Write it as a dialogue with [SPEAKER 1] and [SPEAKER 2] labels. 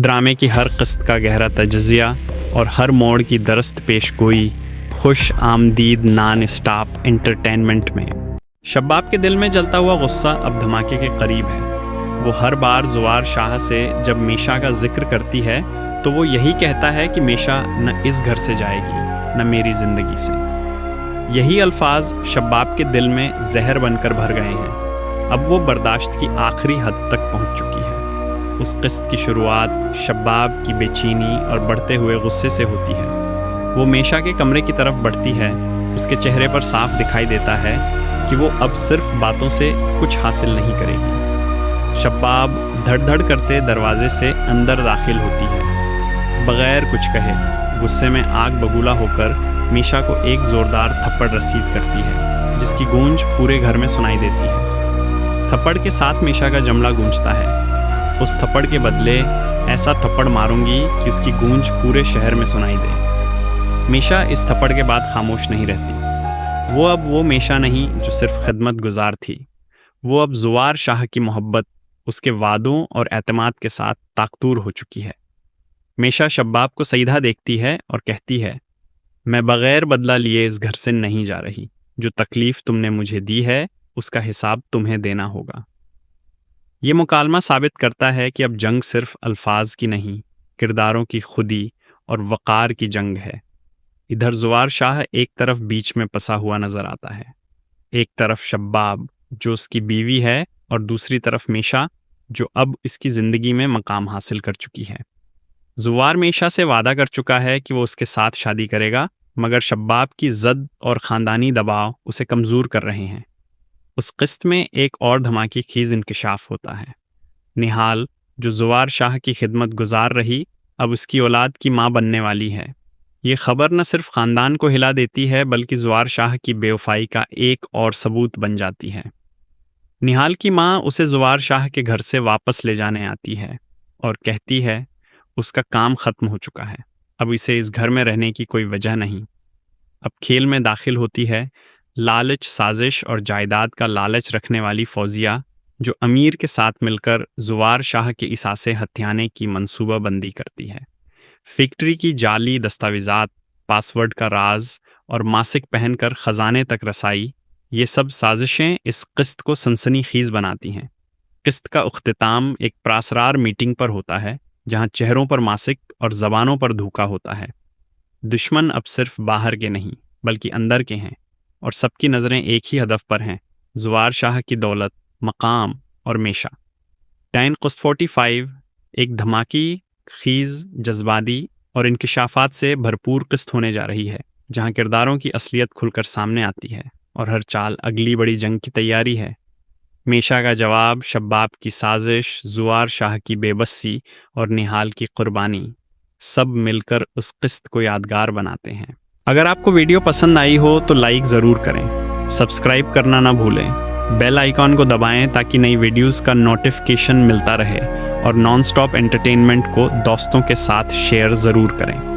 [SPEAKER 1] ڈرامے کی ہر قسط کا گہرا تجزیہ اور ہر موڑ کی درست پیش گوئی خوش آمدید نان اسٹاپ انٹرٹینمنٹ میں۔ شباب کے دل میں جلتا ہوا غصہ اب دھماکے کے قریب ہے۔ وہ ہر بار زوار شاہ سے جب میشا کا ذکر کرتی ہے تو وہ یہی کہتا ہے کہ میشا نہ اس گھر سے جائے گی نہ میری زندگی سے۔ یہی الفاظ شباب کے دل میں زہر بن کر بھر گئے ہیں۔ اب وہ برداشت کی آخری حد تک پہنچ چکی ہے۔ اس قسط کی شروعات شباب کی بے چینی اور بڑھتے ہوئے غصے سے ہوتی ہے۔ وہ میشا کے کمرے کی طرف بڑھتی ہے۔ اس کے چہرے پر صاف دکھائی دیتا ہے کہ وہ اب صرف باتوں سے کچھ حاصل نہیں کرے گی۔ شباب دھڑ دھڑ کرتے دروازے سے اندر داخل ہوتی ہے۔ بغیر کچھ کہے غصے میں آگ بگولا ہو کر میشا کو ایک زوردار تھپڑ رسید کرتی ہے جس کی گونج پورے گھر میں سنائی دیتی ہے۔ تھپڑ کے ساتھ میشا کا جملہ گونجتا ہے، اس تھپڑ کے بدلے ایسا تھپڑ ماروں گی کہ اس کی گونج پورے شہر میں سنائی دے۔ میشا اس تھپڑ کے بعد خاموش نہیں رہتی۔ وہ اب وہ میشا نہیں جو صرف خدمت گزار تھی۔ وہ اب زوار شاہ کی محبت، اس کے وعدوں اور اعتماد کے ساتھ طاقتور ہو چکی ہے۔ میشا شباب کو سیدھا دیکھتی ہے اور کہتی ہے، میں بغیر بدلہ لیے اس گھر سے نہیں جا رہی۔ جو تکلیف تم نے مجھے دی ہے اس کا حساب تمہیں دینا ہوگا۔ یہ مکالمہ ثابت کرتا ہے کہ اب جنگ صرف الفاظ کی نہیں، کرداروں کی خودی اور وقار کی جنگ ہے۔ ادھر زوار شاہ ایک طرف بیچ میں پسا ہوا نظر آتا ہے، ایک طرف شباب جو اس کی بیوی ہے اور دوسری طرف میشا جو اب اس کی زندگی میں مقام حاصل کر چکی ہے۔ زوار میشا سے وعدہ کر چکا ہے کہ وہ اس کے ساتھ شادی کرے گا، مگر شباب کی ضد اور خاندانی دباؤ اسے کمزور کر رہے ہیں۔ اس قسط میں ایک اور دھماکے خیز انکشاف ہوتا ہے۔ نہال جو زوار شاہ کی خدمت گزار رہی اب اس کی اولاد کی ماں بننے والی ہے۔ یہ خبر نہ صرف خاندان کو ہلا دیتی ہے بلکہ زوار شاہ کی بے وفائی کا ایک اور ثبوت بن جاتی ہے۔ نہال کی ماں اسے زوار شاہ کے گھر سے واپس لے جانے آتی ہے اور کہتی ہے اس کا کام ختم ہو چکا ہے، اب اسے اس گھر میں رہنے کی کوئی وجہ نہیں۔ اب کھیل میں داخل ہوتی ہے لالچ، سازش اور جائیداد کا لالچ رکھنے والی فوزیہ، جو امیر کے ساتھ مل کر زوار شاہ کے اثاثے ہتھیانے کی منصوبہ بندی کرتی ہے۔ فیکٹری کی جعلی دستاویزات، پاسورڈ کا راز اور ماسک پہن کر خزانے تک رسائی، یہ سب سازشیں اس قسط کو سنسنی خیز بناتی ہیں۔ قسط کا اختتام ایک پراسرار میٹنگ پر ہوتا ہے جہاں چہروں پر ماسک اور زبانوں پر دھوکا ہوتا ہے۔ دشمن اب صرف باہر کے نہیں بلکہ اندر کے ہیں اور سب کی نظریں ایک ہی ہدف پر ہیں، زوار شاہ کی دولت، مقام اور میشا۔ ٹائن قسط 45 ایک دھماکی خیز، جذباتی اور انکشافات سے بھرپور قسط ہونے جا رہی ہے، جہاں کرداروں کی اصلیت کھل کر سامنے آتی ہے اور ہر چال اگلی بڑی جنگ کی تیاری ہے۔ میشا کا جواب، شباب کی سازش، زوار شاہ کی بے بسی اور نہال کی قربانی، سب مل کر اس قسط کو یادگار بناتے ہیں۔ اگر آپ کو ویڈیو پسند آئی ہو تو لائک ضرور کریں، سبسکرائب کرنا نہ بھولیں، بیل آئیکن کو دبائیں تاکہ نئی ویڈیوز کا نوٹیفیکیشن ملتا رہے، اور نان اسٹاپ انٹرٹینمنٹ کو دوستوں کے ساتھ شیئر ضرور کریں۔